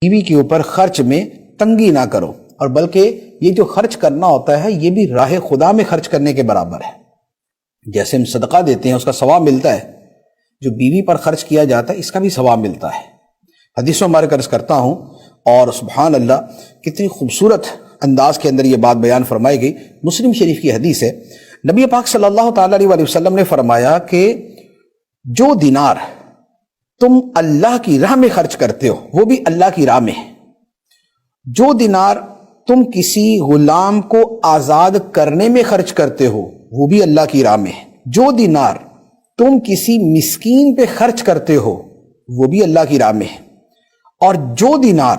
بیوی کے اوپر خرچ میں تنگی نہ کرو، اور بلکہ یہ جو خرچ کرنا ہوتا ہے یہ بھی راہ خدا میں خرچ کرنے کے برابر ہے۔ جیسے ہم صدقہ دیتے ہیں اس کا ثواب ملتا ہے، جو بیوی پر خرچ کیا جاتا ہے اس کا بھی ثواب ملتا ہے۔ حدیثوں مبارک عرض کرتا ہوں، اور سبحان اللہ کتنی خوبصورت انداز کے اندر یہ بات بیان فرمائی گئی۔ مسلم شریف کی حدیث ہے، نبی پاک صلی اللہ تعالیٰ علیہ وسلم نے فرمایا کہ جو دینار تم اللہ کی راہ میں خرچ کرتے ہو وہ بھی اللہ کی راہ میں ہے، جو دینار تم کسی غلام کو آزاد کرنے میں خرچ کرتے ہو وہ بھی اللہ کی راہ میں ہے، جو دینار تم کسی مسکین پہ خرچ کرتے ہو وہ بھی اللہ کی راہ میں ہے، اور جو دینار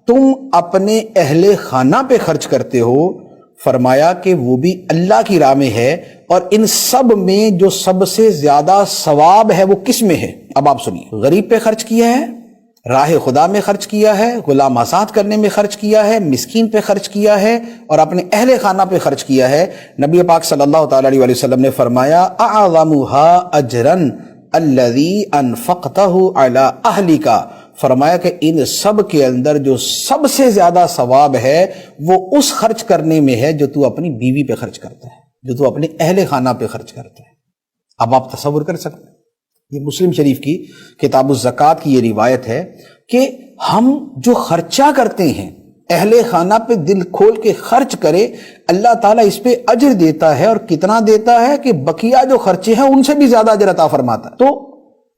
تم اپنے اہل خانہ پہ خرچ کرتے ہو فرمایا کہ وہ بھی اللہ کی راہ میں ہے، اور ان سب میں جو سب سے زیادہ ثواب ہے وہ کس میں ہے؟ اب آپ سنیے، غریب پہ خرچ کیا ہے، راہ خدا میں خرچ کیا ہے، غلام آزاد کرنے میں خرچ کیا ہے، مسکین پہ خرچ کیا ہے، اور اپنے اہل خانہ پہ خرچ کیا ہے۔ نبی پاک صلی اللہ تعالیٰ علیہ وسلم نے فرمایا اعظمها اجرا الذی انفقتہ علی اہلک، فرمایا کہ ان سب کے اندر جو سب سے زیادہ ثواب ہے وہ اس خرچ کرنے میں ہے جو تو اپنی بیوی پہ خرچ کرتا ہے، جو تو اپنے اہل خانہ پہ خرچ کرتا ہے۔ اب آپ تصور کر سکتے ہیں، یہ مسلم شریف کی کتاب الزکوٰۃ کی یہ روایت ہے کہ ہم جو خرچہ کرتے ہیں اہل خانہ پہ دل کھول کے خرچ کرے، اللہ تعالیٰ اس پہ اجر دیتا ہے، اور کتنا دیتا ہے کہ بقیہ جو خرچے ہیں ان سے بھی زیادہ اجر عطا فرماتا ہے۔ تو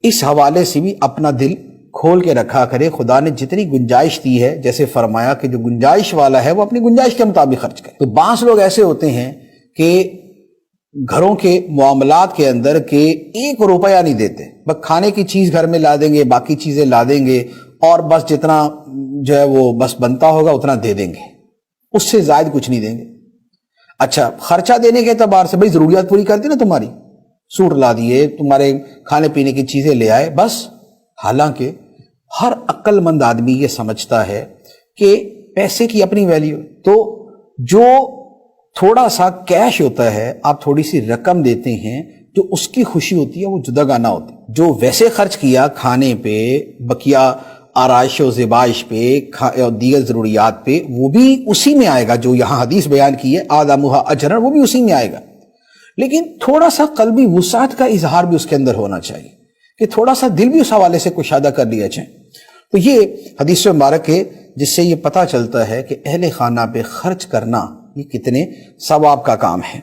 اس حوالے سے بھی اپنا دل کھول کے رکھا کرے، خدا نے جتنی گنجائش دی ہے، جیسے فرمایا کہ جو گنجائش والا ہے وہ اپنی گنجائش کے مطابق خرچ کرے۔ تو بعض لوگ ایسے ہوتے ہیں کہ گھروں کے معاملات کے اندر کہ 1 روپیہ نہیں دیتے، بس کھانے کی چیز گھر میں لا دیں گے، باقی چیزیں لا دیں گے، اور بس جتنا جو ہے وہ بس بنتا ہوگا اتنا دے دیں گے، اس سے زائد کچھ نہیں دیں گے۔ اچھا، خرچہ دینے کے اعتبار سے بھئی ضروریات پوری کرتی نا، تمہاری سوٹ لا دیے، تمہارے کھانے پینے کی چیزیں لے آئے بس۔ حالانکہ ہر عقل مند آدمی یہ سمجھتا ہے کہ پیسے کی اپنی ویلیو، تو جو تھوڑا سا کیش ہوتا ہے، آپ تھوڑی سی رقم دیتے ہیں، جو اس کی خوشی ہوتی ہے وہ جدا گانا ہوتی ہے۔ جو ویسے خرچ کیا کھانے پہ، بقیہ آرائش و زیبائش پہ اور دیگر ضروریات پہ، وہ بھی اسی میں آئے گا جو یہاں حدیث بیان کی ہے اعظمها اجرا، وہ بھی اسی میں آئے گا۔ لیکن تھوڑا سا قلبی وسعت کا اظہار بھی اس کے اندر ہونا چاہیے، کہ تھوڑا سا دل بھی اس حوالے سے کشادہ کر لیا جائے۔ تو یہ حدیث مبارک ہے جس سے یہ پتہ چلتا ہے کہ اہل خانہ پہ خرچ کرنا یہ کتنے ثواب کا کام ہے۔